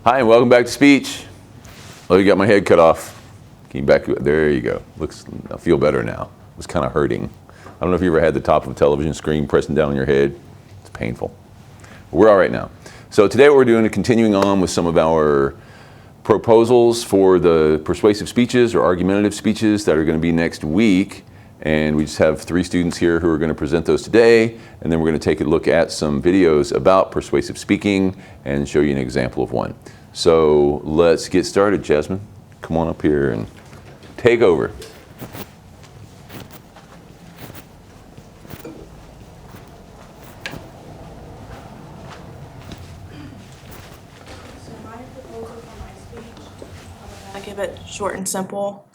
Hi, and welcome back to speech. Oh, you got my head cut off. Can you back? There you go. I feel better now. It was kind of hurting. I don't know if you ever had the top of a television screen pressing down on your head. It's painful. But we're all right now. So today what we're doing is continuing on with some of our proposals for the persuasive speeches or argumentative speeches that are going to be next week. And we just have 3 students here who are going to present those today. And then we're going to take a look at some videos about persuasive speaking and show you an example of one. So let's get started, Jasmine. Come on up here and take over. So my proposal for my speech, I'll keep it short and simple.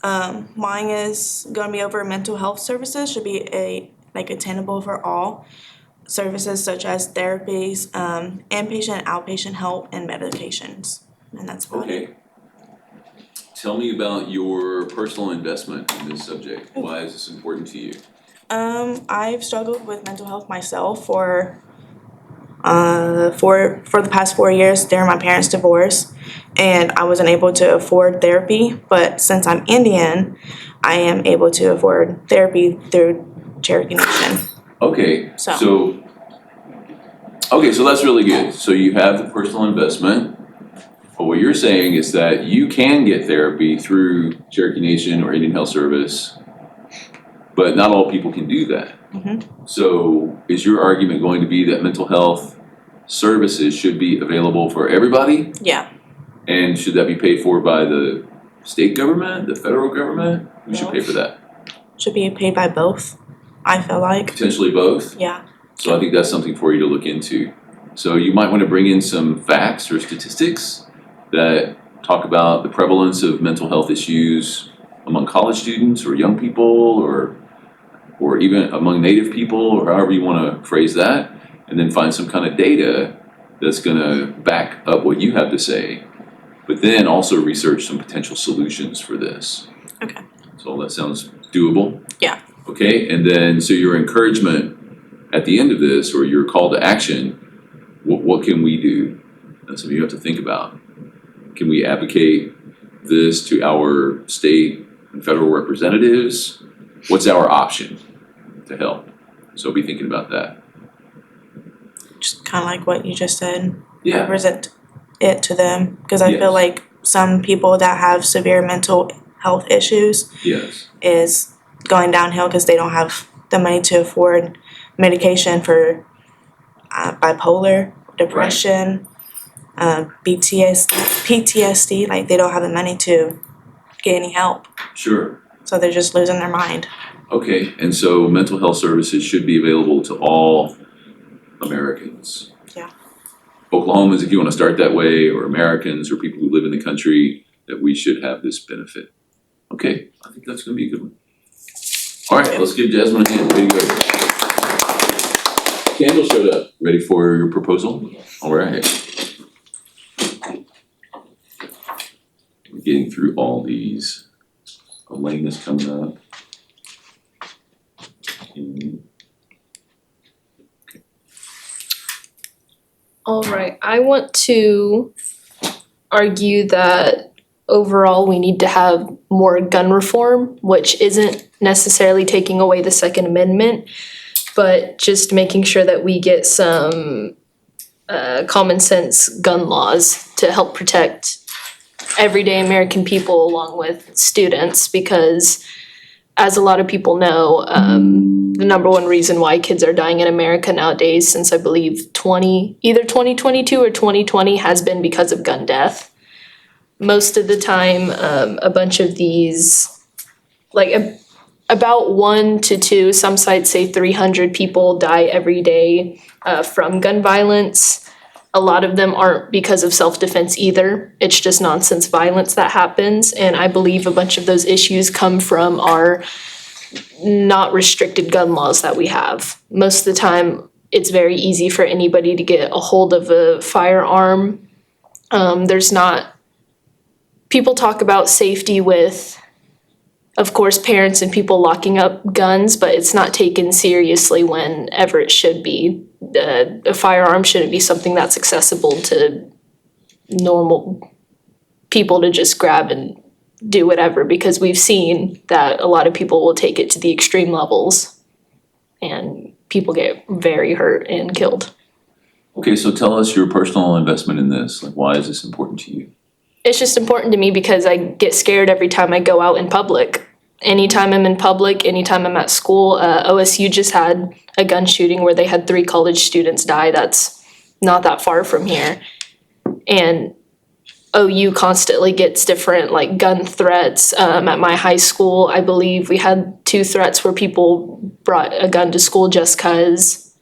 Mine is going to be over mental health services should be attainable for all. Services such as therapies, inpatient, outpatient help, and medications. And that's about it. Okay. Tell me about your personal investment in this subject. Why is this important to you? I've struggled with mental health myself for the past 4 years during my parents' divorce, and I wasn't able to afford therapy. But since I'm Indian, I am able to afford therapy through Cherokee Nation. Okay. So So that's really good. So you have the personal investment. But what you're saying is that you can get therapy through Cherokee Nation or Indian Health Service, but not all people can do that. Mm-hmm. So is your argument going to be that mental health services should be available for everybody? Yeah, And should that be paid for by the state government, the federal government? Who should pay for that? should be paid by both, I feel like. Potentially both? Yeah. So I think that's something for you to look into. So you might want to bring in some facts or statistics that talk about the prevalence of mental health issues among college students or young people or even among Native people, or however you want to phrase that, and then find some kind of data that's going to back up what you have to say, but then also research some potential solutions for this. Okay. So that sounds doable? Yeah. Okay, and then so your encouragement at the end of this, or your call to action, what can we do? That's something you have to think about. Can we advocate this to our state and federal representatives? What's our option to help? So be thinking about that. Just kind of like what you just said. Yeah. Represent it to them, because I Yes. feel like some people that have severe mental health issues Yes. is going downhill because they don't have the money to afford medication for bipolar, depression, PTSD. Like they don't have the money to get any help, Sure. so they're just losing their mind. Okay, and so mental health services should be available to all Americans. Yeah. Oklahomans, if you want to start that way, or Americans, or people who live in the country, that we should have this benefit. Okay, I think that's going to be a good one. All right, let's give Jasmine a hand. Way to go. Kendall showed up. Ready for your proposal? All right. We're getting through all these. Elaine is coming up. All right, I want to argue that overall we need to have more gun reform, which isn't necessarily taking away the Second Amendment, but just making sure that we get some common sense gun laws to help protect everyday American people along with students, because as a lot of people know, the number one reason why kids are dying in America nowadays, since I believe either 2022 or 2020, has been because of gun death. Most of the time, a bunch of these, about 1 to 2, some sites say 300 people die every day from gun violence. A lot of them aren't because of self-defense either. It's just nonsense violence that happens. And I believe a bunch of those issues come from our not restricted gun laws that we have. Most of the time, it's very easy for anybody to get a hold of a firearm. People talk about safety with, of course, parents and people locking up guns, but it's not taken seriously whenever it should be. A firearm shouldn't be something that's accessible to normal people to just grab and do whatever, because we've seen that a lot of people will take it to the extreme levels and people get very hurt and killed. Okay, so tell us your personal investment in this. Like, why is this important to you? It's just important to me because I get scared every time I go out in public. Anytime I'm in public, anytime I'm at school. OSU just had a gun shooting where they had 3 college students die. That's not that far from here. And OU constantly gets different like gun threats. At my high school, I believe we had 2 threats where people brought a gun to school just cause.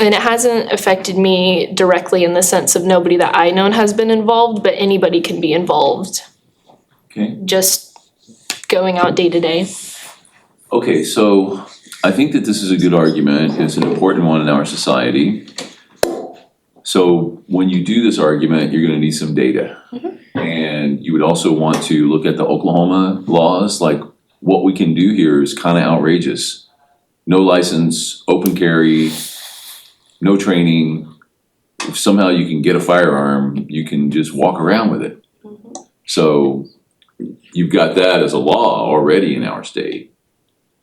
And it hasn't affected me directly in the sense of nobody that I know has been involved, but anybody can be involved. Okay. Just going out day to day. Okay, so I think that this is a good argument. It's an important one in our society. So when you do this argument, you're gonna need some data. And you would also want to look at the Oklahoma laws, like what we can do here is kind of outrageous. No license, open carry, no training. If somehow you can get a firearm, you can just walk around with it. So you've got that as a law already in our state.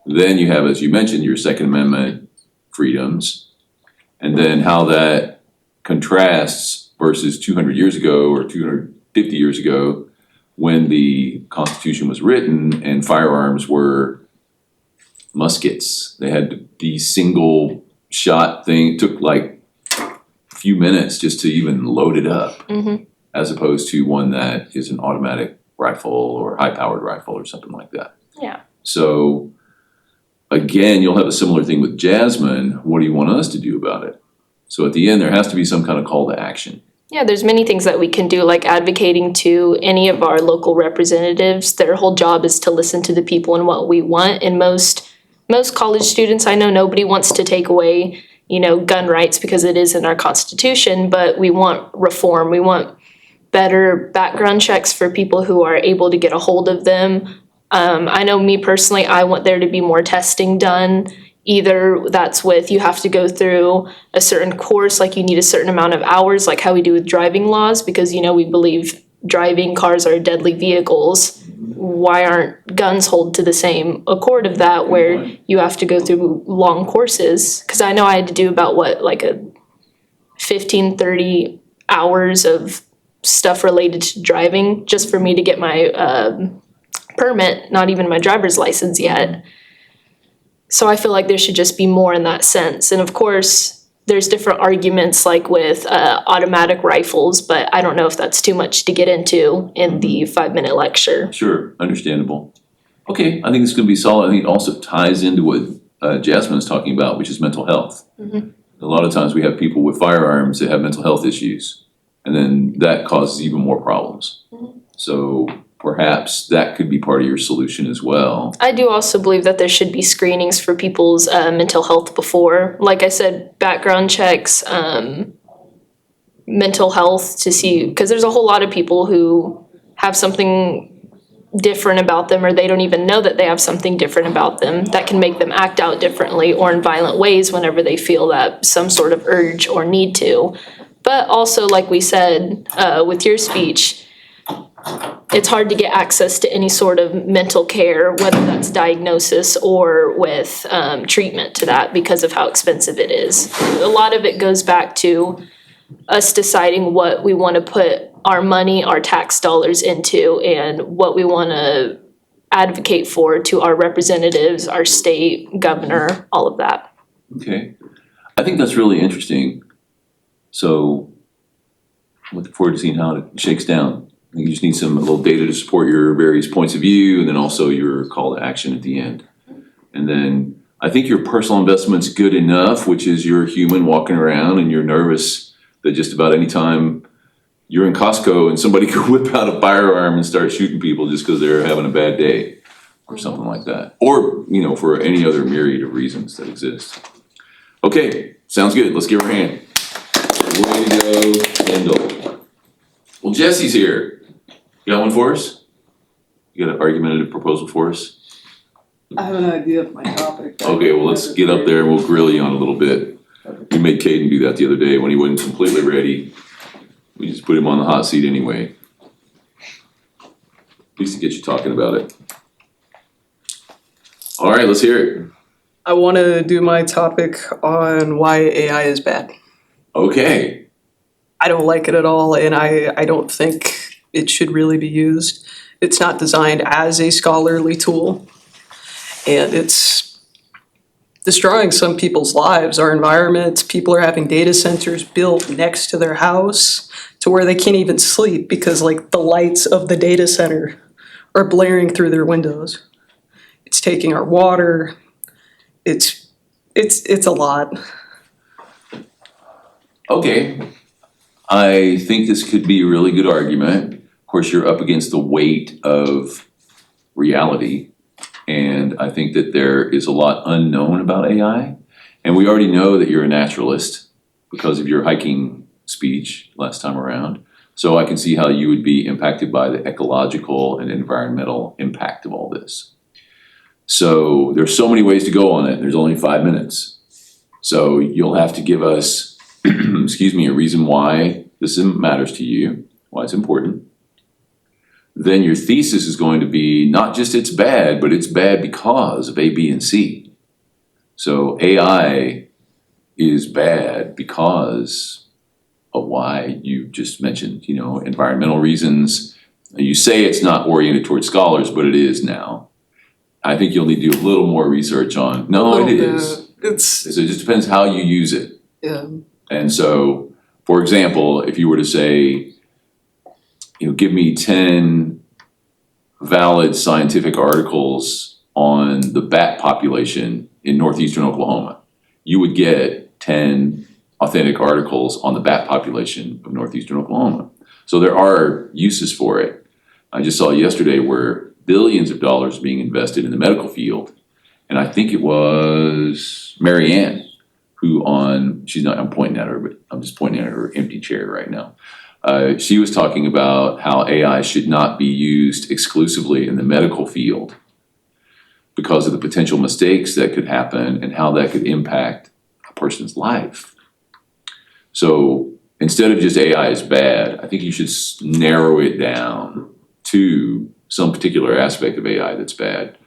Then you have, as you mentioned, your Second Amendment freedoms, and then how that contrasts versus 200 years ago or 250 years ago when the Constitution was written and firearms were muskets. They had to be single shot thing. It took like a few minutes just to even load it up, as opposed to one that is an automatic rifle or high-powered rifle or something like that. Yeah. So again, you'll have a similar thing with Jasmine. What do you want us to do about it? So at the end, there has to be some kind of call to action. Yeah, there's many things that we can do, like advocating to any of our local representatives. Their whole job is to listen to the people and what we want. And most college students, I know nobody wants to take away, gun rights because it is in our Constitution, but we want reform. We want better background checks for people who are able to get a hold of them. I know me personally, I want there to be more testing done. Either that's with you have to go through a certain course, like you need a certain amount of hours, like how we do with driving laws, because we believe driving cars are deadly vehicles. Why aren't guns held to the same accord of that, where you have to go through long courses? Because I know I had to do about like a 15-30 hours of stuff related to driving just for me to get my permit, not even my driver's license yet. So I feel like there should just be more in that sense. And of course, there's different arguments like with automatic rifles, but I don't know if that's too much to get into in the 5-minute lecture. Sure, understandable. Okay, I think it's gonna be solid. I think it also ties into what Jasmine is talking about, which is mental health. A lot of times we have people with firearms that have mental health issues, and then that causes even more problems. So perhaps that could be part of your solution as well. I do also believe that there should be screenings for people's mental health before. Like I said, background checks, mental health to see, because there's a whole lot of people who have something different about them, or they don't even know that they have something different about them that can make them act out differently or in violent ways whenever they feel that some sort of urge or need to. But also, like we said with your speech, it's hard to get access to any sort of mental care, whether that's diagnosis or with treatment to that, because of how expensive it is. A lot of it goes back to us deciding what we want to put our money, our tax dollars into, and what we want to advocate for to our representatives, our state, governor, all of that. Okay, I think that's really interesting. So looking forward to seeing how it shakes down. I think you just need a little data to support your various points of view, and then also your call to action at the end. And then I think your personal investment's good enough, which is you're a human walking around and you're nervous that just about any time you're in Costco and somebody could whip out a firearm and start shooting people just because they're having a bad day or something like that. Or, for any other myriad of reasons that exist. Okay, sounds good. Let's give her a hand. Way to go, Kendall. Well, Jesse's here. You got one for us? You got an argumentative proposal for us? I have an idea of my topic. Okay, well, let's get up there and we'll grill you on a little bit. We made Caden do that the other day when he wasn't completely ready. put him on the hot seat anyway. At least to get you talking about it. All right, let's hear it. I want to do my topic on why AI is bad. Okay. I don't like it at all, and I don't think it should really be used. It's not designed as a scholarly tool, and it's destroying some people's lives, our environment. People are having data centers built next to their house to where they can't even sleep because like the lights of the data center are blaring through their windows. It's taking our water. It's a lot. Okay. I think this could be a really good argument. Of course, you're up against the weight of reality. And I think that there is a lot unknown about AI. And we already know that you're a naturalist because of your hiking speech last time around. So I can see how you would be impacted by the ecological and environmental impact of all this. So there's so many ways to go on it. There's only 5 minutes. So you'll have to give us, excuse me, a reason why this matters to you, why it's important. Then your thesis is going to be not just it's bad, but it's bad because of A, B, and C. So AI is bad because of why you just mentioned, environmental reasons. You say it's not oriented towards scholars, but it is now. I think you'll need to do a little more research on, no, it is. So it just depends how you use it. Yeah. And so, for example, if you were to say, give me 10 valid scientific articles on the bat population in northeastern Oklahoma, you would get 10 authentic articles on the bat population of northeastern Oklahoma. So there are uses for it. I just saw yesterday where billions of dollars being invested in the medical field. And I think it was Mary Ann I'm pointing at her, but I'm just pointing at her empty chair right now. She was talking about how AI should not be used exclusively in the medical field because of the potential mistakes that could happen and how that could impact a person's life. So instead of just AI is bad, I think you should narrow it down to some particular aspect of AI that's bad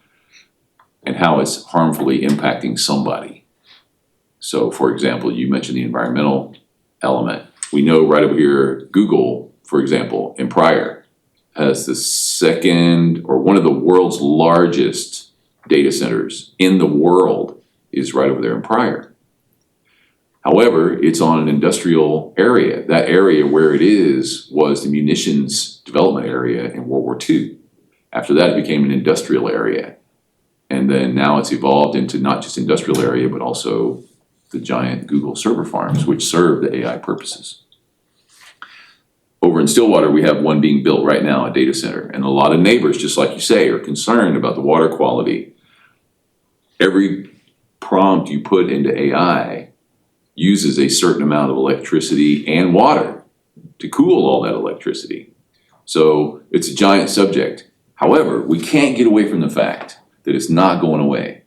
and how it's harmfully impacting somebody. So for example, you mentioned the environmental element. We know right over here, Google, for example, in Pryor, has the second or one of the world's largest data centers in the world is right over there in Pryor. However, it's on an industrial area. That area where it is was the munitions development area in World War II. After that, it became an industrial area. And then now it's evolved into not just industrial area, but also the giant Google server farms, which serve the AI purposes. Over in Stillwater, we have one being built right now, a data center. And a lot of neighbors, just like you say, are concerned about the water quality. Every prompt you put into AI uses a certain amount of electricity and water to cool all that electricity. So it's a giant subject. However, we can't get away from the fact that it's not going away.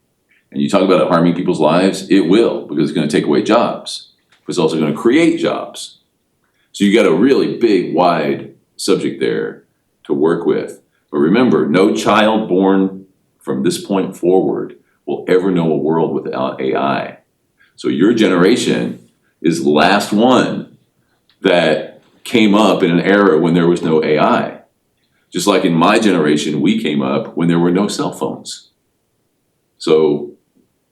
And you talk about it harming people's lives, it will, because it's going to take away jobs, but it's also going to create jobs. So you got a really big, wide subject there to work with. But remember, no child born from this point forward will ever know a world without AI. So your generation is the last one that came up in an era when there was no AI. Just like in my generation, we came up when there were no cell phones. So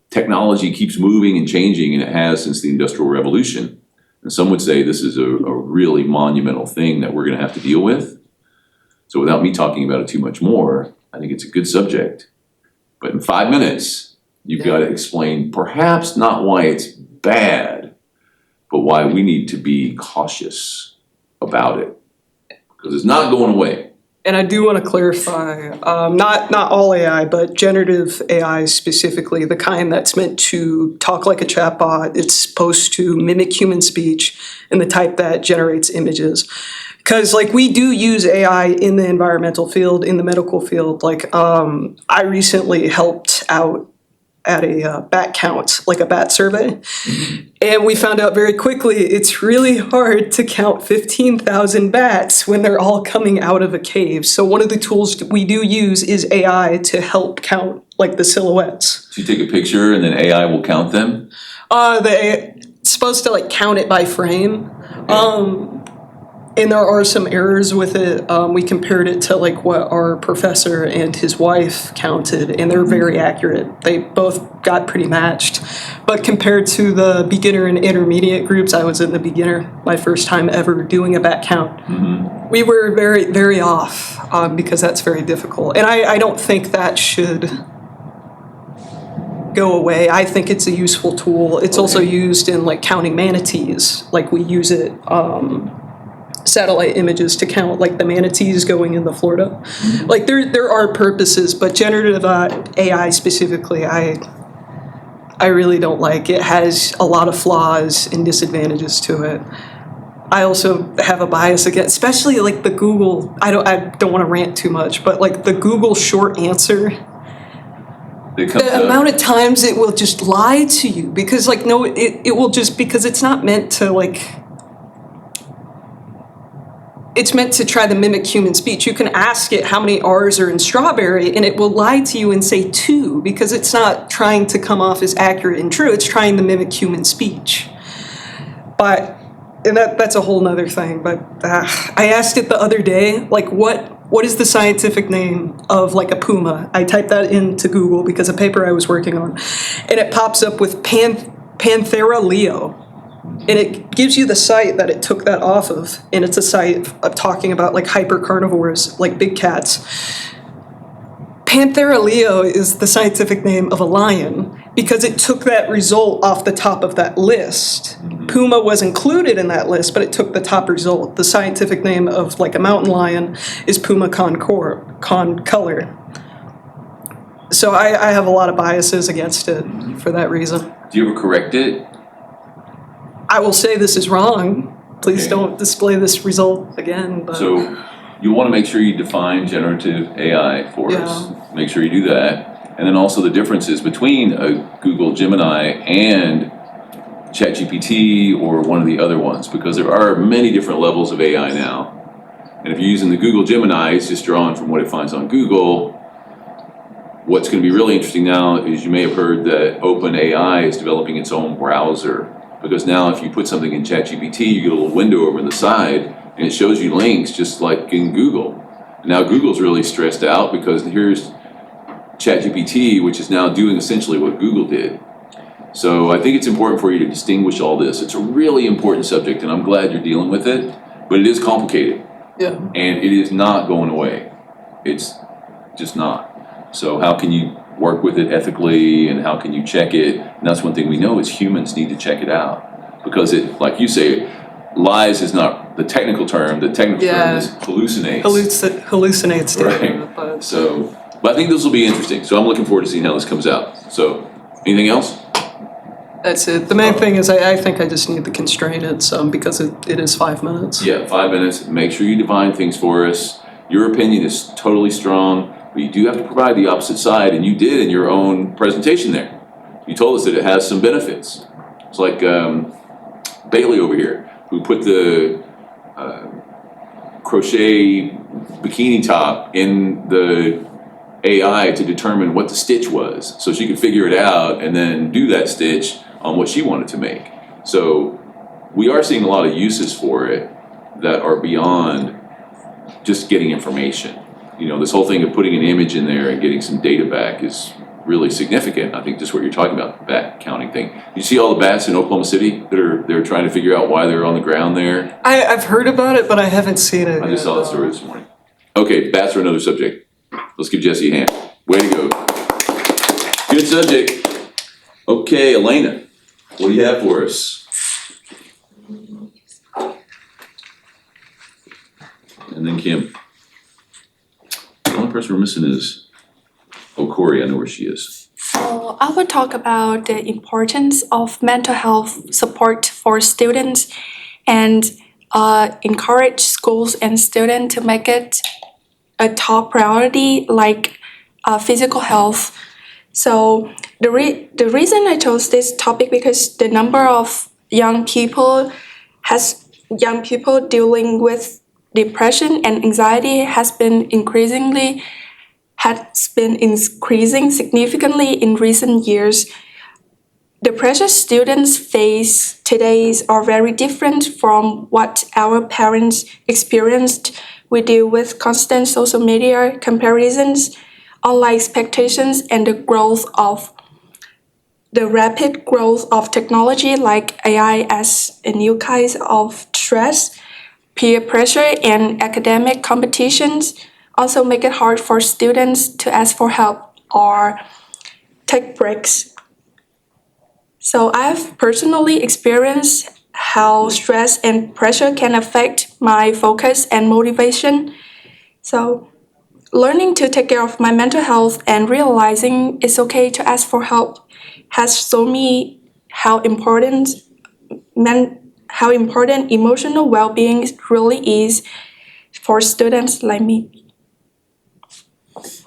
technology keeps moving and changing, and it has since the Industrial Revolution. And some would say this is a really monumental thing that we're going to have to deal with. So without me talking about it too much more, I think it's a good subject. But in 5 minutes, you've got to explain perhaps not why it's bad, but why we need to be cautious about it. Because it's not going away. And I do want to clarify, not all AI, but generative AI specifically, the kind that's meant to talk like a chatbot. It's supposed to mimic human speech and the type that generates images. Because we do use AI in the environmental field, in the medical field. I recently helped out at a bat count, like a bat survey. And we found out very quickly it's really hard to count 15,000 bats when they're all coming out of a cave. So one of the tools that we do use is AI to help count like the silhouettes. So you take a picture and then AI will count them? It's supposed to like count it by frame. And there are some errors with it. We compared it to like what our professor and his wife counted, and they're very accurate. They both got pretty matched. But compared to the beginner and intermediate groups, I was in the beginner, my first time ever doing a bat count. We were very, very off because that's very difficult. And I don't think that should go away. I think it's a useful tool. It's also used in like counting manatees. Like we use it, satellite images to count like the manatees going into Florida. Like there are purposes, but generative AI specifically, I really don't like. It has a lot of flaws and disadvantages to it. I also have a bias against, especially like the Google, I don't want to rant too much, but like the Google short answer, the amount of times it will just lie to you because like, no, it will just, because it's not meant to like, it's meant to try to mimic human speech. You can ask it how many R's are in strawberry and it will lie to you and say 2 because it's not trying to come off as accurate and true. It's trying to mimic human speech. And that's a whole nother thing. But I asked it the other day, like what is the scientific name of like a puma? I typed that into Google because a paper I was working on. And it pops up with Panthera leo. And it gives you the site that it took that off of. And it's a site of talking about like hypercarnivores, like big cats. Panthera leo is the scientific name of a lion because it took that result off the top of that list. Puma was included in that list, but it took the top result. The scientific name of like a mountain lion is Puma concolor. So I have a lot of biases against it for that reason. Do you ever correct it? I will say this is wrong. Please Okay. don't display this result again. But So you want to make sure you define generative AI for us. Make sure you do that. And then also the differences between a Google Gemini and ChatGPT or one of the other ones, because there are many different levels of AI now. And if you're using the Google Gemini, it's just drawn from what it finds on Google. What's going to be really interesting now is you may have heard that OpenAI is developing its own browser. Because now if you put something in ChatGPT, you get a little window over the side and it shows you links just like in Google. Now Google's really stressed out because here's ChatGPT, which is now doing essentially what Google did. So I think it's important for you to distinguish all this. It's a really important subject and I'm glad you're dealing with it, but it is complicated yeah. and it is not going away. It's just not. So how can you work with it ethically and how can you check it? And that's one thing we know is humans need to check it out because it, like you say, lies is not the technical term. The technical term is hallucinates. Hallucinates data. Right. But So, but I think this will be interesting. So I'm looking forward to seeing how this comes out. So, anything else? that's it. The main thing is I think I just need to constrain it some because it is 5 minutes. Yeah, 5 minutes. Make sure you define things for us. Your opinion is totally strong, but you do have to provide the opposite side, and you did in your own presentation there. You told us that it has some benefits. It's like Bailey over here, who put the crochet bikini top in the AI to determine what the stitch was, so she could figure it out and then do that stitch on what she wanted to make. So we are seeing a lot of uses for it that are beyond just getting information. You know, this whole thing of putting an image in there and getting some data back is really significant. I think just what you're talking about, the bat counting thing. You see all the bats in Oklahoma City they're trying to figure out why they're on the ground there? I've heard about it, but I haven't seen it. I just saw that story this morning. Okay, bats are another subject. Let's give Jesse a hand. Way to go. Good subject. Okay, Elena, what do you have for us? And then Kim. The only person we're missing is, Corey, I know where she is. So I will talk about the importance of mental health support for students and encourage schools and students to make it a top priority like physical health. So the reason I chose this topic because the number of young people dealing with depression and anxiety has been increasing significantly in recent years. The pressures students face today are very different from what our parents experienced. We deal with constant social media comparisons, online expectations, and the rapid growth of technology like AI as a new kind of stress. Peer pressure and academic competitions also make it hard for students to ask for help or take breaks. So I've personally experienced how stress and pressure can affect my focus and motivation. So learning to take care of my mental health and realizing it's okay to ask for help has shown me how important emotional well-being really is for students like me.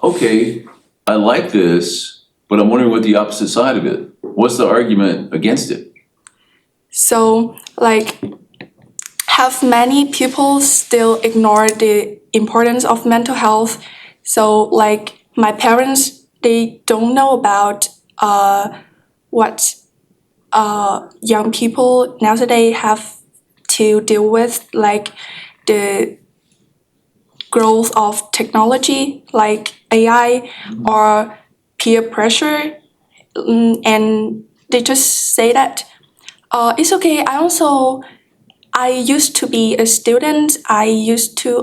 Okay, I like this, but I'm wondering what the opposite side of it. What's the argument against it? So, have many people still ignore the importance of mental health? So, my parents, they don't know about what young people nowadays have to deal with, like the growth of technology, like AI or peer pressure, and they just say that it's okay. I used to be a student. I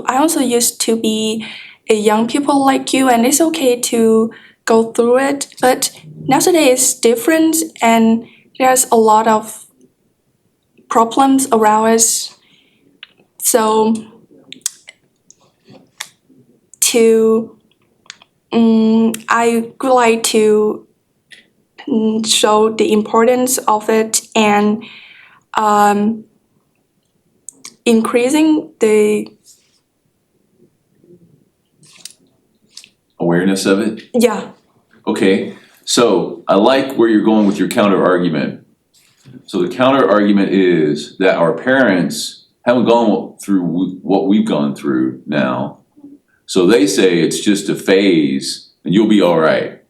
also used to be a young people like you, and it's okay to go through it. But nowadays it's different, and there's a lot of problems around us. So I would like to show the importance of it and increasing the Awareness of it? yeah. Okay, so I like where you're going with your counter argument. So the counter argument is that our parents haven't gone through what we've gone through now. So they say it's just a phase and you'll be all right.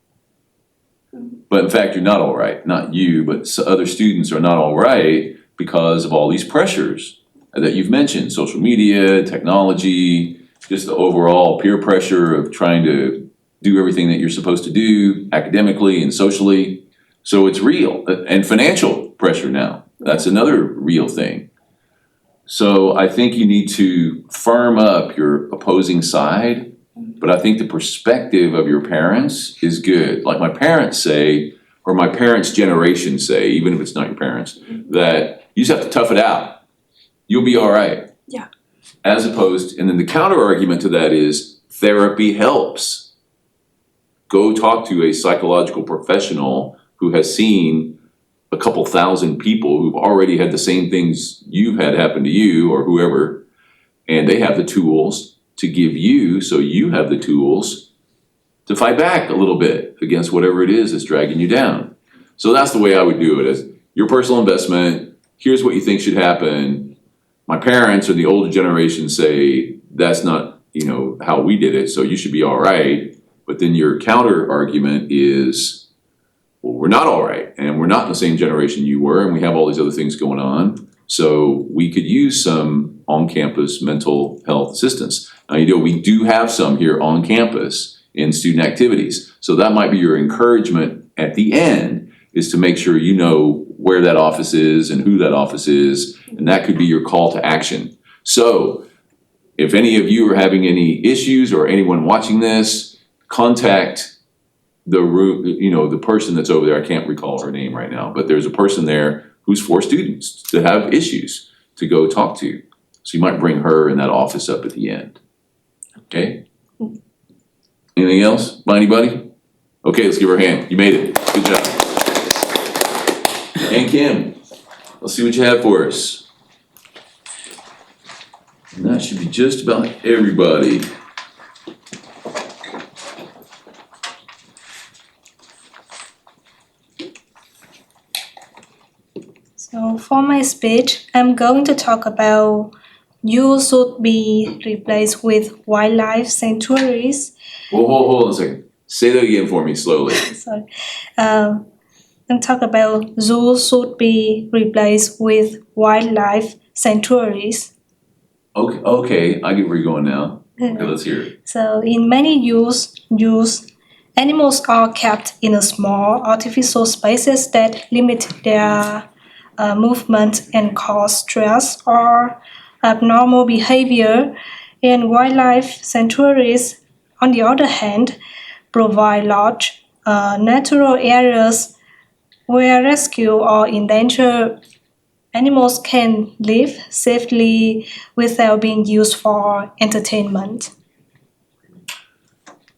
But in fact, you're not all right. Not you, but other students are not all right because of all these pressures that you've mentioned. Social media, technology, just the overall peer pressure of trying to do everything that you're supposed to do academically and socially. So it's real. And financial pressure now. That's another real thing. So I think you need to firm up your opposing side, but I think the perspective of your parents is good. Like my parents say, or my parents' generation say, even if it's not your parents, that you just have to tough it out. You'll be all right. Yeah. As opposed, and then the counter argument to that is therapy helps. Go talk to a psychological professional who has seen a couple thousand people who've already had the same things you've had happen to you or whoever, and they have the tools to give you, so you have the tools to fight back a little bit against whatever it is that's dragging you down. So that's the way I would do it, as your personal investment, here's what you think should happen. My parents or the older generation say, that's not, how we did it, so you should be all right. But then your counter argument is, well, we're not all right, and we're not in the same generation you were, and we have all these other things going on. So we could use some on-campus mental health assistance. Now, we do have some here on campus in student activities. So that might be your encouragement at the end, is to make sure you know where that office is and who that office is, and that could be your call to action. So if any of you are having any issues or anyone watching this, contact the person that's over there. I can't recall her name right now, but there's a person there who's for students that have issues to go talk to. So you might bring her in that office up at the end. Okay? Anything else by anybody? Okay, let's give her a hand. You made it. Good job. And Kim, let's see what you have for us. And that should be just about everybody. For my speech, I'm going to talk about you should be replaced with wildlife sanctuaries. Hold on a second. Say that again for me slowly. Sorry. I'm talking about zoos should be replaced with wildlife sanctuaries. Okay, I get where you're going now. Okay, let's hear it. So in many zoos, animals are kept in a small artificial spaces that limit their movement and cause stress or abnormal behavior. And wildlife sanctuaries, on the other hand, provide large natural areas where rescue or endangered animals can live safely without being used for entertainment.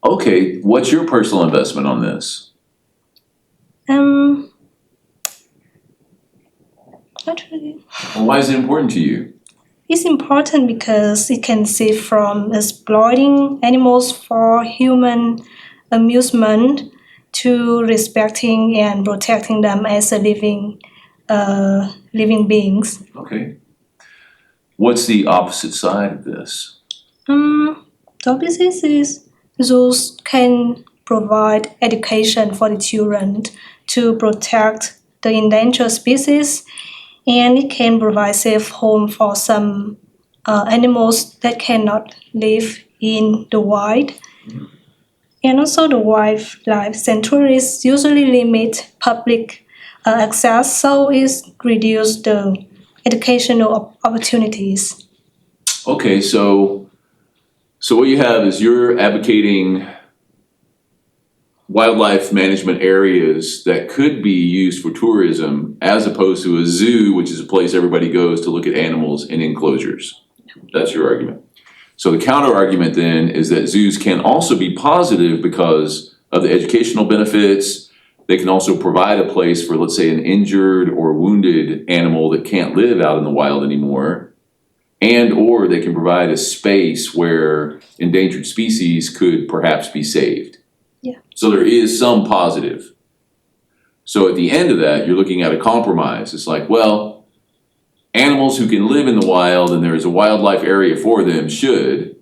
Okay, what's your personal investment on this? Actually, Why is it important to you? it's important because it can save from exploiting animals for human amusement to respecting and protecting them as a living beings. Okay. What's the opposite side of this? The opposite is zoos can provide education for the children to protect the endangered species, and it can provide safe home for some animals that cannot live in the wild. And also the wildlife sanctuaries usually limit public access, so it reduces the educational opportunities. Okay, so what you have is you're advocating wildlife management areas that could be used for tourism as opposed to a zoo, which is a place everybody goes to look at animals in enclosures. That's your argument. So the counter argument then is that zoos can also be positive because of the educational benefits. They can also provide a place for, let's say, an injured or wounded animal that can't live out in the wild anymore. And or they can provide a space where endangered species could perhaps be saved. Yeah. So there is some positive. So at the end of that, you're looking at a compromise. It's like, well, animals who can live in the wild and there's a wildlife area for them should.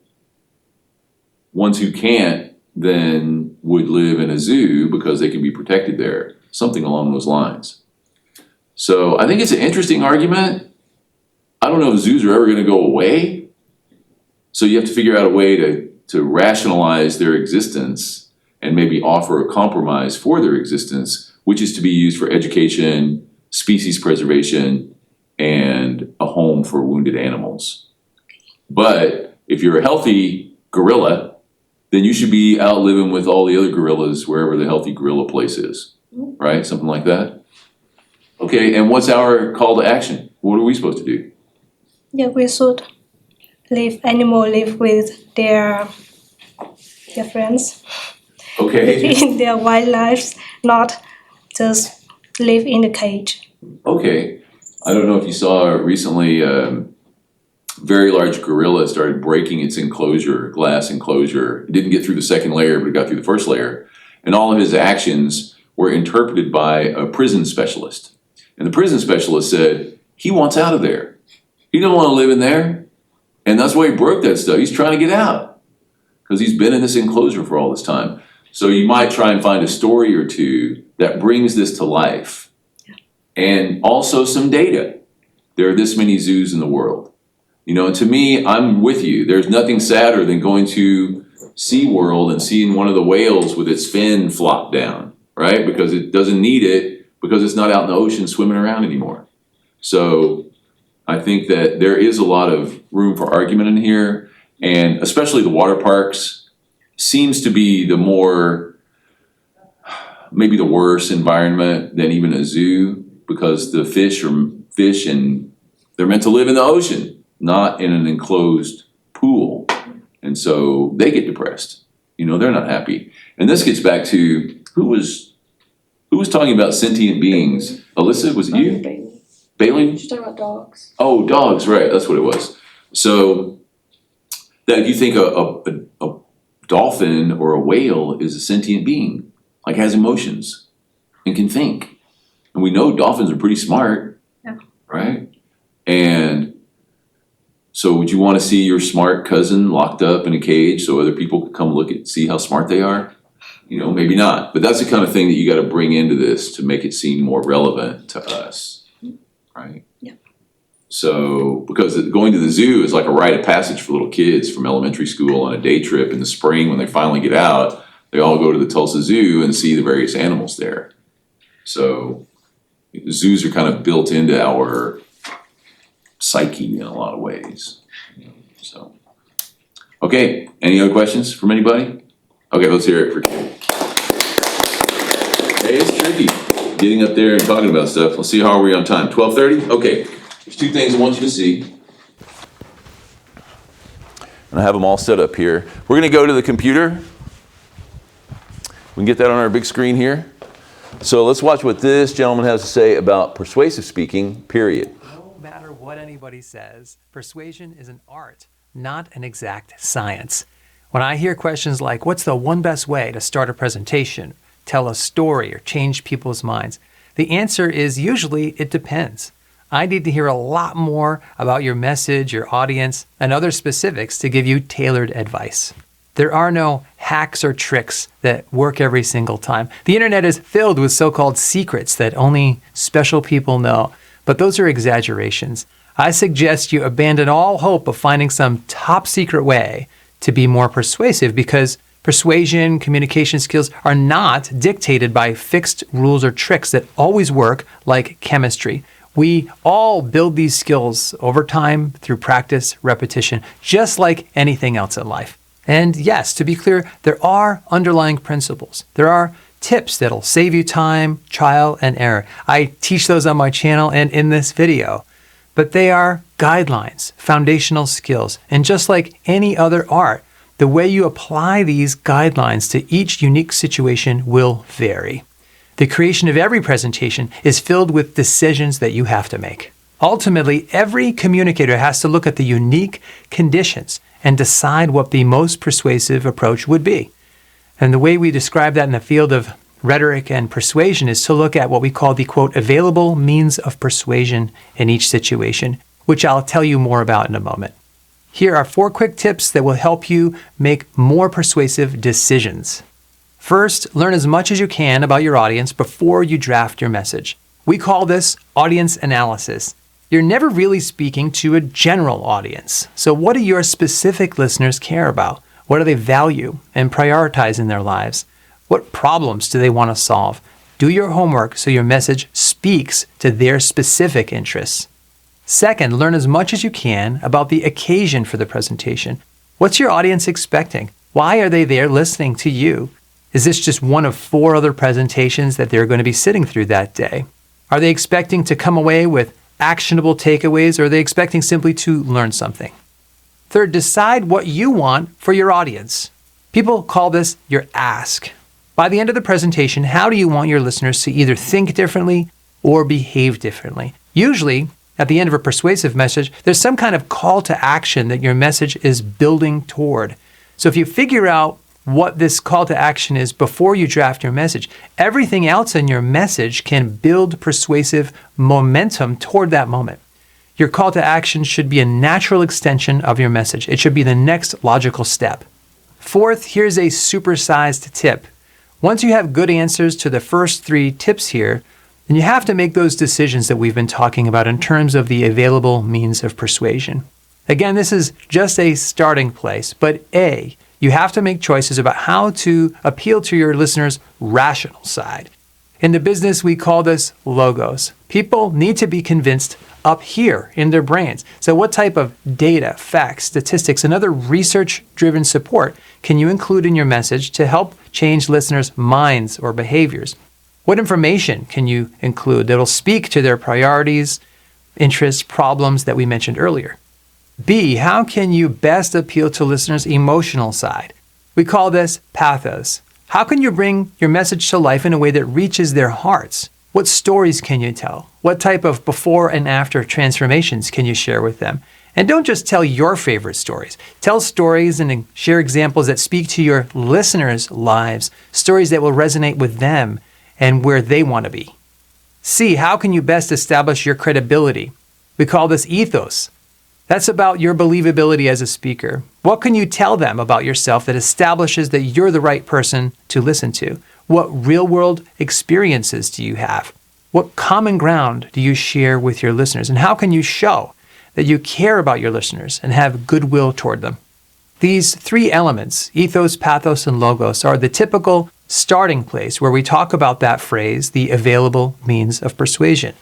Ones who can't then would live in a zoo because they can be protected there. Something along those lines. So I think it's an interesting argument. I don't know if zoos are ever going to go away. So you have to figure out a way to rationalize their existence and maybe offer a compromise for their existence, which is to be used for education, species preservation, and a home for wounded animals. But if you're a healthy gorilla, then you should be out living with all the other gorillas wherever the healthy gorilla place is, right? Something like that. Okay, and what's our call to action? What are we supposed to do? Yeah, we should live with their friends Okay, in their wildlife, not just live in a cage. okay. I don't know if you saw recently, very large gorilla started breaking its enclosure, glass enclosure. It didn't get through the second layer, but it got through the first layer. And all of his actions were interpreted by a prison specialist. And the prison specialist said, he wants out of there. He don't want to live in there. And that's why he broke that stuff. He's trying to get out because he's been in this enclosure for all this time. So you might try and find a story or two that brings this to life. And also some data. There are this many zoos in the world. You know, and to me, I'm with you. There's nothing sadder than going to SeaWorld and seeing one of the whales with its fin flop down, right? Because it doesn't need it because it's not out in the ocean swimming around anymore. So I think that there is a lot of room for argument in here, and especially the water parks seems to be the more, maybe the worse environment than even a zoo, because the fish are fish and they're meant to live in the ocean, not in an enclosed pool. And so they get depressed. You know, they're not happy. And this gets back to who was talking about sentient beings? Alyssa, was it you? Bailey? She's talking about dogs. Oh, dogs, right, that's what it was. So that if you think a dolphin or a whale is a sentient being, like has emotions and can think. And we know dolphins are pretty smart, right? And so would you want to see your smart cousin locked up in a cage so other people could come see how smart they are? You know, maybe not, but that's the kind of thing that you got to bring into this to make it seem more relevant to us, right? Yeah. So, because going to the zoo is like a rite of passage for little kids from elementary school on a day trip in the spring when they finally get out, they all go to the Tulsa Zoo and see the various animals there. So, zoos are kind of built into our psyche in a lot of ways, you know, so. Okay, any other questions from anybody? Okay, let's hear it for Kim. Hey, it's tricky, getting up there and talking about stuff. Let's see, how are we on time? 12:30? Okay, there's two things I want you to see. And I have them all set up here. We're going to go to the computer. We can get that on our big screen here. So let's watch what this gentleman has to say about persuasive speaking, period. No matter what anybody says, persuasion is an art, not an exact science. When I hear questions like, what's the one best way to start a presentation, tell a story, or change people's minds, the answer is usually it depends. I need to hear a lot more about your message, your audience, and other specifics to give you tailored advice. There are no hacks or tricks that work every single time. The internet is filled with so-called secrets that only special people know, but those are exaggerations. I suggest you abandon all hope of finding some top secret way to be more persuasive, because persuasion, communication skills are not dictated by fixed rules or tricks that always work like chemistry. We all build these skills over time through practice, repetition, just like anything else in life. And yes, to be clear, there are underlying principles. There are tips that'll save you time, trial, and error. I teach those on my channel and in this video. But they are guidelines, foundational skills. And just like any other art, the way you apply these guidelines to each unique situation will vary. The creation of every presentation is filled with decisions that you have to make. Ultimately, every communicator has to look at the unique conditions and decide what the most persuasive approach would be. And the way we describe that in the field of rhetoric and persuasion is to look at what we call the, quote, available means of persuasion in each situation, which I'll tell you more about in a moment. Here are 4 quick tips that will help you make more persuasive decisions. First, learn as much as you can about your audience before you draft your message. We call this audience analysis. You're never really speaking to a general audience. So what do your specific listeners care about? What do they value and prioritize in their lives? What problems do they want to solve? Do your homework so your message speaks to their specific interests. Second, learn as much as you can about the occasion for the presentation. What's your audience expecting? Why are they there listening to you? Is this just one of 4 other presentations that they're going to be sitting through that day? Are they expecting to come away with actionable takeaways, or are they expecting simply to learn something? Third, decide what you want for your audience. People call this your ask. By the end of the presentation, how do you want your listeners to either think differently or behave differently? Usually, at the end of a persuasive message, there's some kind of call to action that your message is building toward. So if you figure out what this call to action is before you draft your message, everything else in your message can build persuasive momentum toward that moment. Your call to action should be a natural extension of your message. It should be the next logical step. Fourth, here's a supersized tip. Once you have good answers to the first 3 tips here, then you have to make those decisions that we've been talking about in terms of the available means of persuasion. Again, this is just a starting place, but you have to make choices about how to appeal to your listeners' rational side. In the business, we call this logos. People need to be convinced up here in their brains. So what type of data, facts, statistics, and other research-driven support can you include in your message to help change listeners' minds or behaviors? What information can you include that will speak to their priorities, interests, problems that we mentioned earlier? B, how can you best appeal to listeners' emotional side? We call this pathos. How can you bring your message to life in a way that reaches their hearts? What stories can you tell? What type of before and after transformations can you share with them? And don't just tell your favorite stories. Tell stories and share examples that speak to your listeners' lives, stories that will resonate with them and where they want to be. C, how can you best establish your credibility? We call this ethos. That's about your believability as a speaker. What can you tell them about yourself that establishes that you're the right person to listen to? What real-world experiences do you have? What common ground do you share with your listeners? And how can you show that you care about your listeners and have goodwill toward them? These three elements, ethos, pathos, and logos, are the typical starting place where we talk about that phrase, the available means of persuasion.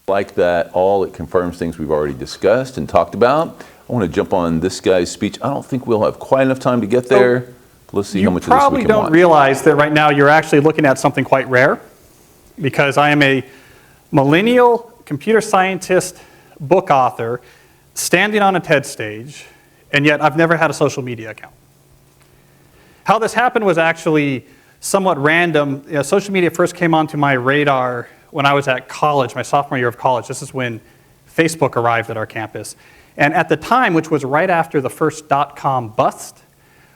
Like that, it confirms things we've already discussed and talked about. I want to jump on this guy's speech. I don't think we'll have quite enough time to get there. Let's see how much of this we can watch. You probably don't realize that right now you're actually looking at something quite rare, because I am a millennial computer scientist, book author, standing on a TED stage, and yet I've never had a social media account. How this happened was actually somewhat random. Social media first came onto my radar when I was at college, my sophomore year of college. This is when Facebook arrived at our campus. And at the time, which was right after the first .com bust,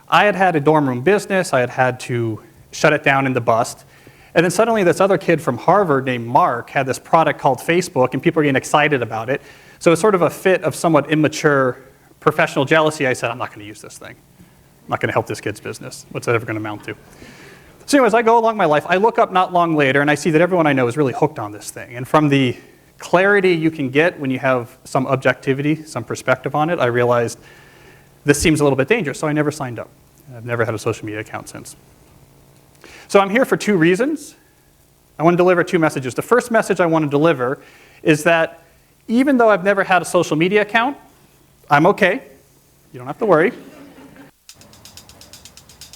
I had had a dorm room business. I had had to shut it down in the bust. And then suddenly this other kid from Harvard named Mark had this product called Facebook, and people were getting excited about it. So it's sort of a fit of somewhat immature professional jealousy. I said, I'm not going to use this thing. I'm not going to help this kid's business. What's that ever going to amount to? So anyways, I go along my life. I look up not long later, and I see that everyone I know is really hooked on this thing. And from the clarity you can get when you have some objectivity, some perspective on it, I realized this seems a little bit dangerous, so I never signed up. I've never had a social media account since. So I'm here for two reasons. I want to deliver two messages. The first message I want to deliver is that even though I've never had a social media account, I'm okay. You don't have to worry.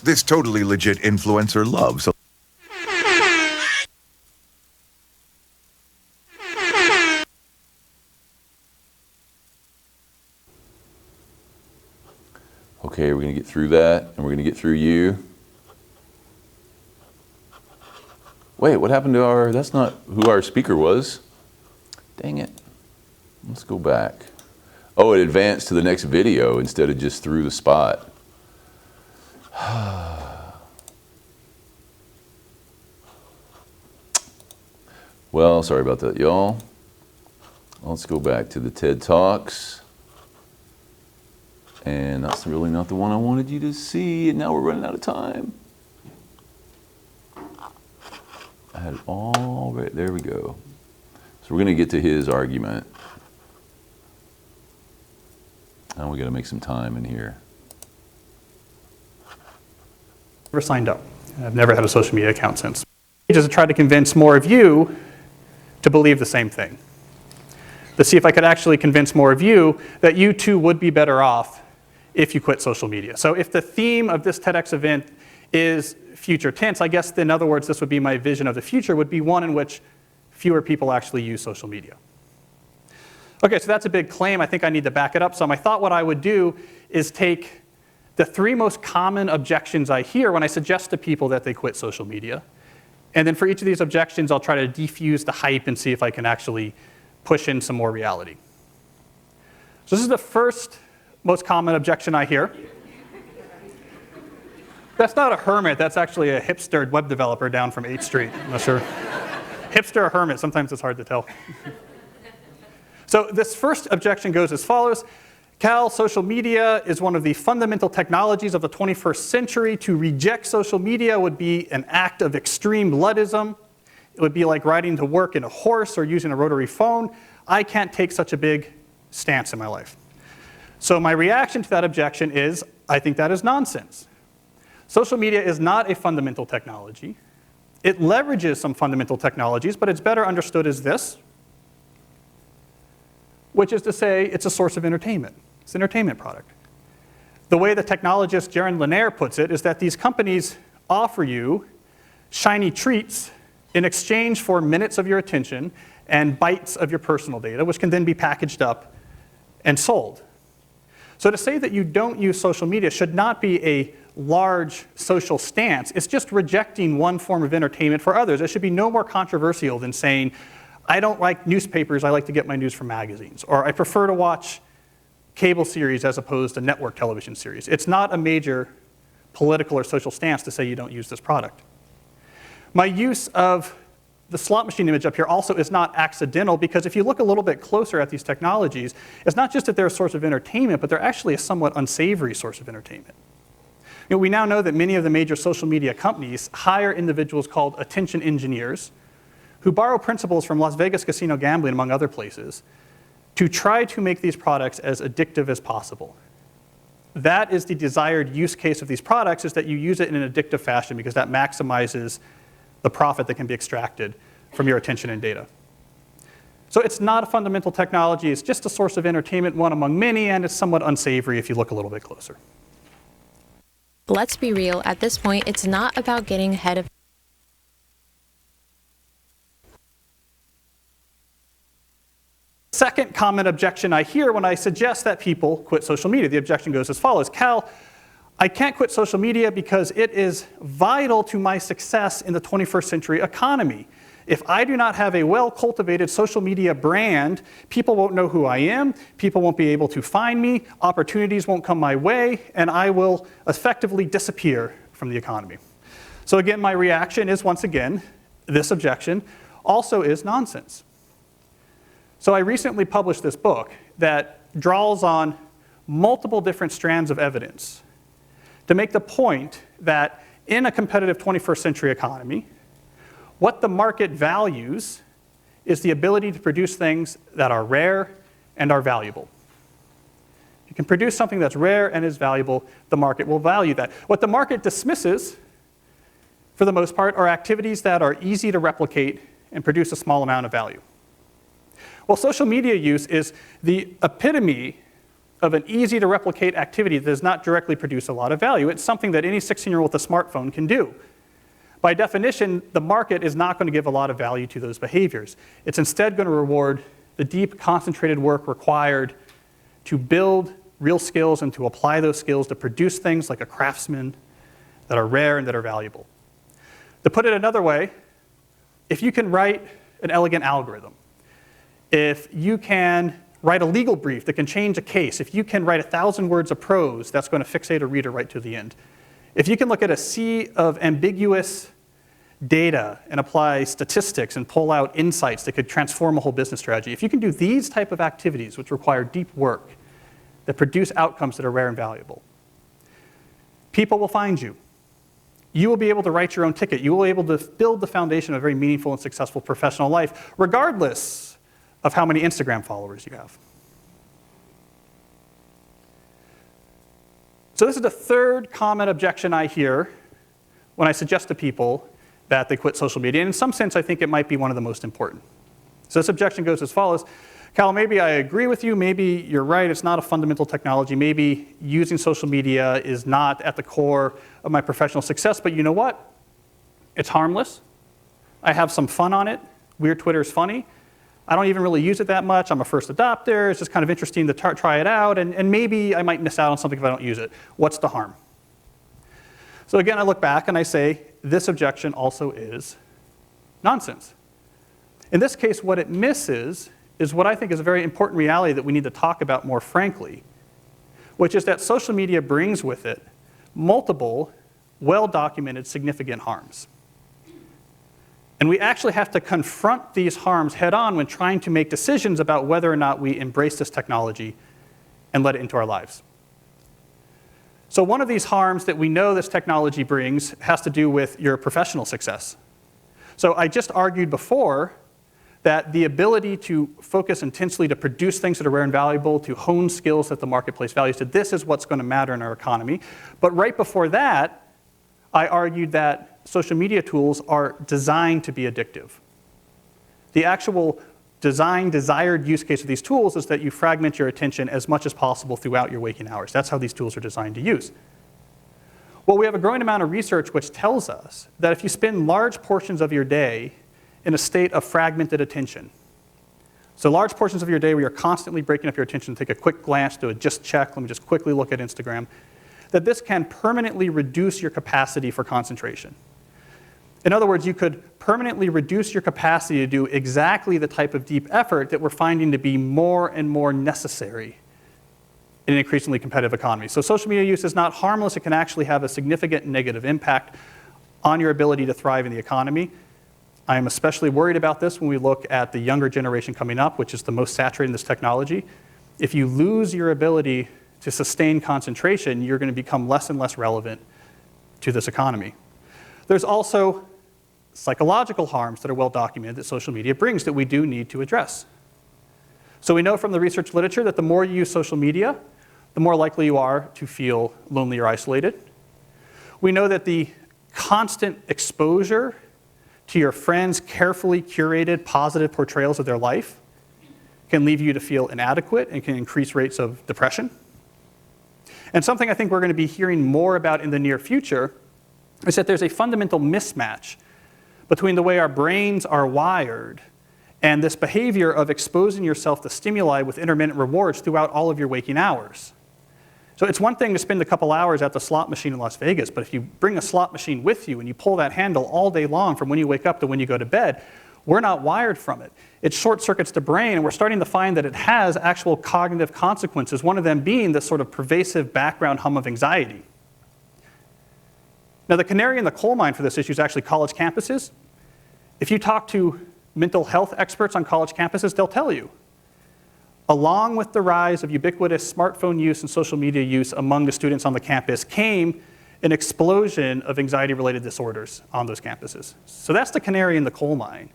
This totally legit influencer loves. Okay, we're going to get through that, and we're going to get through you. Wait, what happened to that's not who our speaker was. Dang it. Let's go back. Oh, it advanced to the next video instead of just through the spot. Well, sorry about that, y'all. Let's go back to the TED Talks. And that's really not the one I wanted you to see, and now we're running out of time. I had it all right, there we go. So we're gonna get to his argument. Now we gotta make some time in here. Never signed up. I've never had a social media account since. Just to try to convince more of you to believe the same thing. To see if I could actually convince more of you that you too would be better off if you quit social media. So if the theme of this TEDx event is future tense, I guess in other words, this would be my vision of the future, would be one in which fewer people actually use social media. Okay, so that's a big claim. I think I need to back it up some. I thought what I would do is take the three most common objections I hear when I suggest to people that they quit social media. And then for each of these objections, I'll try to defuse the hype and see if I can actually push in some more reality. So this is the first most common objection I hear. That's not a hermit, that's actually a hipster web developer down from 8th Street. I'm not sure. Hipster or hermit, sometimes it's hard to tell. So this first objection goes as follows. Cal, social media is one of the fundamental technologies of the 21st century. To reject social media would be an act of extreme Luddism. It would be like riding to work in a horse or using a rotary phone. I can't take such a big stance in my life. So my reaction to that objection is, I think that is nonsense. Social media is not a fundamental technology. It leverages some fundamental technologies, but it's better understood as this, which is to say it's a source of entertainment. It's an entertainment product. The way the technologist Jaron Lanier puts it is that these companies offer you shiny treats in exchange for minutes of your attention and bytes of your personal data, which can then be packaged up and sold. So to say that you don't use social media should not be a large social stance. It's just rejecting one form of entertainment for others. It should be no more controversial than saying, I don't like newspapers, I like to get my news from magazines. Or I prefer to watch cable series as opposed to network television series. It's not a major political or social stance to say you don't use this product. My use of the slot machine image up here also is not accidental, because if you look a little bit closer at these technologies, it's not just that they're a source of entertainment, but they're actually a somewhat unsavory source of entertainment. You know, we now know that many of the major social media companies hire individuals called attention engineers who borrow principles from Las Vegas casino gambling, among other places, to try to make these products as addictive as possible. That is the desired use case of these products, is that you use it in an addictive fashion because that maximizes the profit that can be extracted from your attention and data. So it's not a fundamental technology, it's just a source of entertainment, one among many, and it's somewhat unsavory if you look a little bit closer. Let's be real, at this point, it's not about getting ahead of Second common objection I hear when I suggest that people quit social media. The objection goes as follows: Cal, I can't quit social media because it is vital to my success in the 21st century economy. If I do not have a well-cultivated social media brand, people won't know who I am, people won't be able to find me, opportunities won't come my way, and I will effectively disappear from the economy. So again, my reaction is, once again, this objection also is nonsense. So I recently published this book that draws on multiple different strands of evidence to make the point that in a competitive 21st century economy, what the market values is the ability to produce things that are rare and are valuable. If you can produce something that's rare and is valuable, the market will value that. What the market dismisses, for the most part, are activities that are easy to replicate and produce a small amount of value. Well, social media use is the epitome of an easy to replicate activity that does not directly produce a lot of value. It's something that any 16-year-old with a smartphone can do. By definition, the market is not going to give a lot of value to those behaviors. It's instead going to reward the deep, concentrated work required to build real skills and to apply those skills to produce things like a craftsman that are rare and that are valuable. To put it another way, if you can write an elegant algorithm, if you can write a legal brief that can change a case, if you can write 1,000 words of prose that's going to fixate a reader right to the end, if you can look at a sea of ambiguous data and apply statistics and pull out insights that could transform a whole business strategy, if you can do these type of activities which require deep work that produce outcomes that are rare and valuable, people will find you. You will be able to write your own ticket. You will be able to build the foundation of a very meaningful and successful professional life, regardless of how many Instagram followers you have. So this is the third common objection I hear when I suggest to people that they quit social media. And in some sense, I think it might be one of the most important. So this objection goes as follows: Cal, maybe I agree with you. Maybe you're right. It's not a fundamental technology. Maybe using social media is not at the core of my professional success. But you know what? It's harmless. I have some fun on it. Weird Twitter is funny. I don't even really use it that much. I'm a first adopter. It's just kind of interesting to try it out. And maybe I might miss out on something if I don't use it. What's the harm? So again, I look back and I say, this objection also is nonsense. In this case, what it misses is what I think is a very important reality that we need to talk about more frankly, which is that social media brings with it multiple, well-documented, significant harms. And we actually have to confront these harms head on when trying to make decisions about whether or not we embrace this technology and let it into our lives. So one of these harms that we know this technology brings has to do with your professional success. So I just argued before that the ability to focus intensely to produce things that are rare and valuable, to hone skills that the marketplace values, that this is what's going to matter in our economy. But right before that, I argued that social media tools are designed to be addictive. The actual desired use case of these tools is that you fragment your attention as much as possible throughout your waking hours. That's how these tools are designed to use. Well, we have a growing amount of research which tells us that if you spend large portions of your day in a state of fragmented attention, so large portions of your day where you're constantly breaking up your attention, take a quick glance, do a just check, let me just quickly look at Instagram, that this can permanently reduce your capacity for concentration. In other words, you could permanently reduce your capacity to do exactly the type of deep effort that we're finding to be more and more necessary in an increasingly competitive economy. So social media use is not harmless. It can actually have a significant negative impact on your ability to thrive in the economy. I am especially worried about this when we look at the younger generation coming up, which is the most saturated in this technology. If you lose your ability to sustain concentration, you're going to become less and less relevant to this economy. There's also psychological harms that are well documented that social media brings that we do need to address. So we know from the research literature that the more you use social media, the more likely you are to feel lonely or isolated. We know that the constant exposure to your friends' carefully curated positive portrayals of their life can leave you to feel inadequate and can increase rates of depression. And something I think we're going to be hearing more about in the near future is that there's a fundamental mismatch between the way our brains are wired and this behavior of exposing yourself to stimuli with intermittent rewards throughout all of your waking hours. So it's one thing to spend a couple hours at the slot machine in Las Vegas, but if you bring a slot machine with you and you pull that handle all day long from when you wake up to when you go to bed, we're not wired from it. It short circuits the brain, and we're starting to find that it has actual cognitive consequences, one of them being this sort of pervasive background hum of anxiety. Now, the canary in the coal mine for this issue is actually college campuses. If you talk to mental health experts on college campuses, they'll tell you, along with the rise of ubiquitous smartphone use and social media use among the students on the campus came an explosion of anxiety-related disorders on those campuses. So that's the canary in the coal mine.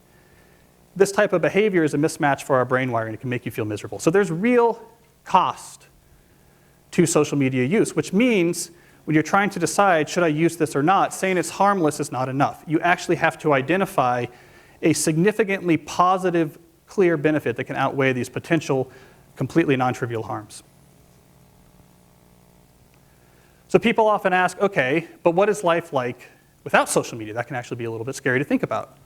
This type of behavior is a mismatch for our brain wiring. It can make you feel miserable. So there's real cost to social media use, which means when you're trying to decide, should I use this or not, saying it's harmless is not enough. You actually have to identify a significantly positive, clear benefit that can outweigh these potential, completely non-trivial harms. So people often ask, okay, but what is life like without social media? That can actually be a little bit scary to think about.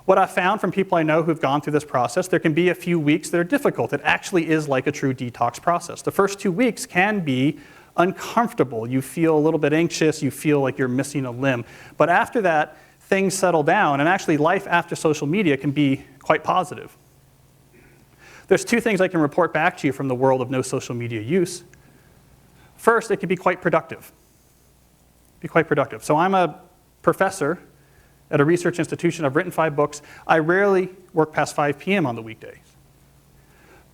What I've found from people I know who've gone through this process, there can be a few weeks that are difficult. It actually is like a true detox process. The first 2 weeks can be uncomfortable. You feel a little bit anxious. You feel like you're missing a limb. But after that, things settle down, and actually life after social media can be quite positive. There's 2 things I can report back to you from the world of no social media use. First, it can be quite productive. So I'm a professor at a research institution. I've written 5 books. I rarely work past 5 p.m. on the weekdays.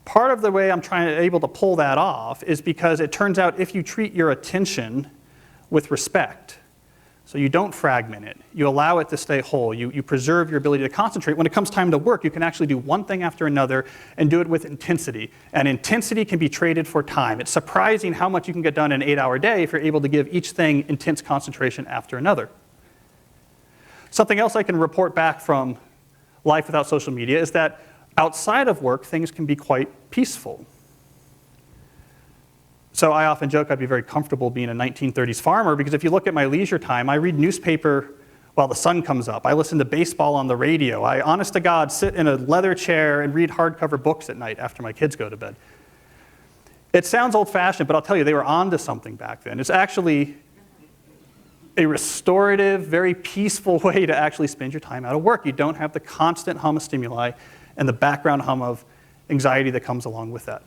Part of the way I'm able to pull that off is because it turns out if you treat your attention with respect, so you don't fragment it, you allow it to stay whole, you preserve your ability to concentrate. When it comes time to work, you can actually do one thing after another and do it with intensity. And intensity can be traded for time. It's surprising how much you can get done in an 8-hour day if you're able to give each thing intense concentration after another. Something else I can report back from life without social media is that outside of work, things can be quite peaceful. So I often joke I'd be very comfortable being a 1930s farmer because if you look at my leisure time, I read newspaper while the sun comes up. I listen to baseball on the radio. I, honest to God, sit in a leather chair and read hardcover books at night after my kids go to bed. It sounds old-fashioned, but I'll tell you, they were onto something back then. It's actually a restorative, very peaceful way to actually spend your time out of work. You don't have the constant hum of stimuli and the background hum of anxiety that comes along with that.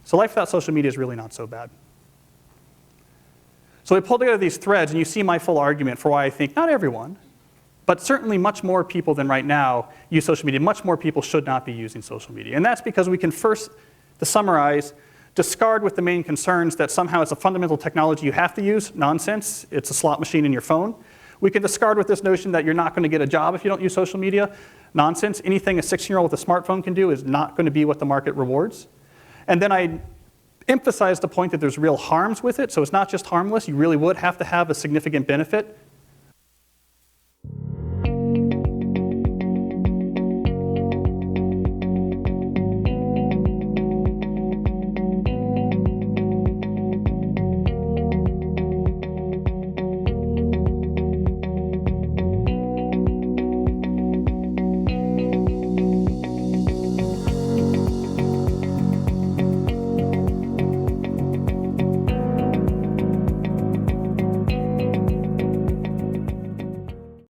So life without social media is really not so bad. So we pulled together these threads, and you see my full argument for why I think not everyone, but certainly much more people than right now use social media. Much more people should not be using social media. And that's because we can first, to summarize, discard with the main concerns that somehow it's a fundamental technology you have to use. Nonsense. It's a slot machine in your phone. We can discard with this notion that you're not going to get a job if you don't use social media. Nonsense. Anything a 16-year-old with a smartphone can do is not going to be what the market rewards. And then I emphasize the point that there's real harms with it. So it's not just harmless. You really would have to have a significant benefit